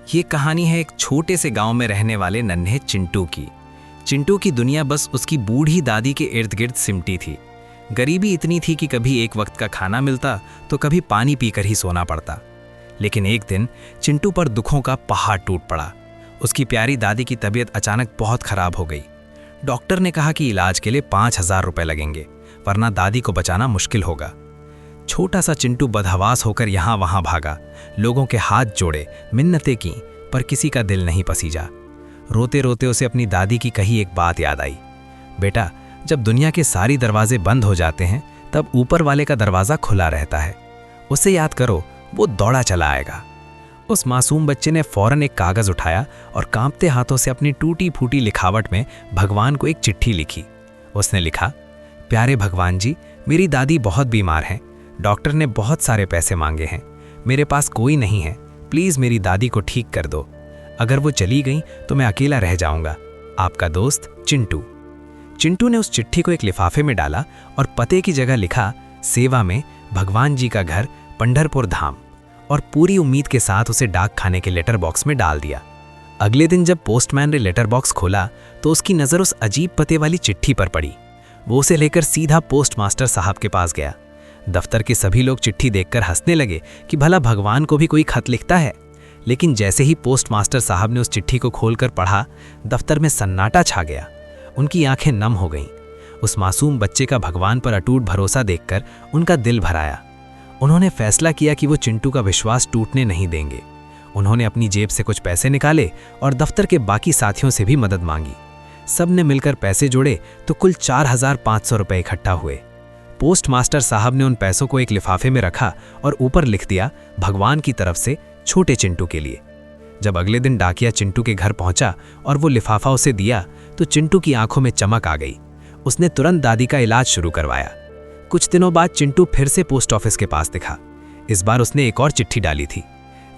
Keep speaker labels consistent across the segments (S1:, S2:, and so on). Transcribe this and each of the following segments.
S1: ये कहानी है एक छोटे से गांव में रहने वाले नन्हे चिंटू की। चिंटू की दुनिया बस उसकी बूढ़ी दादी के इर्द गिर्द सिमटी थी। गरीबी इतनी थी कि कभी एक वक्त का खाना मिलता तो कभी पानी पीकर ही सोना पड़ता। लेकिन एक दिन चिंटू पर दुखों का पहाड़ टूट पड़ा। उसकी प्यारी दादी की तबीयत अचानक बहुत खराब हो गई। डॉक्टर ने कहा कि इलाज के लिए 5,000 रुपये लगेंगे, वरना दादी को बचाना मुश्किल होगा। छोटा सा चिंटू बदहवास होकर यहाँ वहाँ भागा, लोगों के हाथ जोड़े, मिन्नतें की, पर किसी का दिल नहीं पसीजा। रोते रोते उसे अपनी दादी की कही एक बात याद आई। बेटा, जब दुनिया के सारे दरवाजे बंद हो जाते हैं तब ऊपर वाले का दरवाज़ा खुला रहता है, उसे याद करो, वो दौड़ा चला आएगा। उस मासूम बच्चे ने फौरन एक कागज़ उठाया और कांपते हाथों से अपनी टूटी फूटी लिखावट में भगवान को एक चिट्ठी लिखी। उसने लिखा, प्यारे भगवान जी, मेरी दादी बहुत बीमार हैं। डॉक्टर ने बहुत सारे पैसे मांगे हैं, मेरे पास कोई नहीं है। प्लीज़ मेरी दादी को ठीक कर दो। अगर वो चली गई तो मैं अकेला रह जाऊंगा। आपका दोस्त चिंटू। चिंटू ने उस चिट्ठी को एक लिफाफे में डाला और पते की जगह लिखा, सेवा में भगवान जी का घर, पंढरपुर धाम, और पूरी उम्मीद के साथ उसे डाक खाने के लेटर बॉक्स में डाल दिया। अगले दिन जब पोस्टमैन ने लेटर बॉक्स खोला तो उसकी नज़र उस अजीब पते वाली चिट्ठी पर पड़ी। वो उसे लेकर सीधा पोस्ट मास्टर साहब के पास गया। दफ्तर के सभी लोग चिट्ठी देखकर हंसने लगे कि भला भगवान को भी कोई खत लिखता है। लेकिन जैसे ही पोस्ट मास्टर साहब ने उस चिट्ठी को खोलकर पढ़ा, दफ्तर में सन्नाटा छा गया। उनकी आंखें नम हो गईं। उस मासूम बच्चे का भगवान पर अटूट भरोसा देखकर उनका दिल भर आया। उन्होंने फैसला किया कि वो चिंटू का विश्वास टूटने नहीं देंगे। उन्होंने अपनी जेब से कुछ पैसे निकाले और दफ्तर के बाकी साथियों से भी मदद मांगी। सब ने मिलकर पैसे जोड़े तो कुल 4,500 रुपये इकट्ठा हुए। पोस्ट मास्टर साहब ने उन पैसों को एक लिफाफे में रखा और ऊपर लिख दिया, भगवान की तरफ से छोटे चिंटू के लिए। जब अगले दिन डाकिया चिंटू के घर पहुंचा और वो लिफाफा उसे दिया तो चिंटू की आंखों में चमक आ गई। उसने तुरंत दादी का इलाज शुरू करवाया। कुछ दिनों बाद चिंटू फिर से पोस्ट ऑफिस के पास दिखा। इस बार उसने एक और चिट्ठी डाली थी।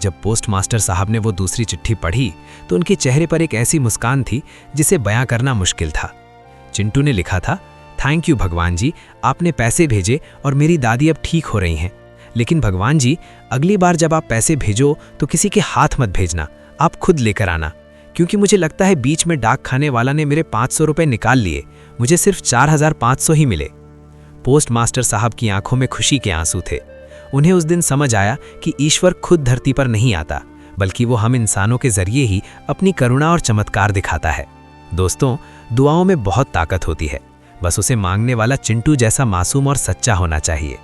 S1: जब पोस्ट मास्टर साहब ने वो दूसरी चिट्ठी पढ़ी तो उनके चेहरे पर एक ऐसी मुस्कान थी जिसे बयां करना मुश्किल था। चिंटू ने लिखा था, थैंक यू भगवान जी, आपने पैसे भेजे और मेरी दादी अब ठीक हो रही हैं। लेकिन भगवान जी, अगली बार जब आप पैसे भेजो तो किसी के हाथ मत भेजना, आप खुद लेकर आना, क्योंकि मुझे लगता है बीच में डाक खाने वाला ने मेरे 500 रुपये निकाल लिए, मुझे सिर्फ 4,500 ही मिले। पोस्ट मास्टर साहब की आंखों में खुशी के आंसू थे। उन्हें उस दिन समझ आया कि ईश्वर खुद धरती पर नहीं आता, बल्कि वो हम इंसानों के जरिए ही अपनी करुणा और चमत्कार दिखाता है। दोस्तों, दुआओं में बहुत ताकत होती है, बस उसे मांगने वाला चिंटू जैसा मासूम और सच्चा होना चाहिए।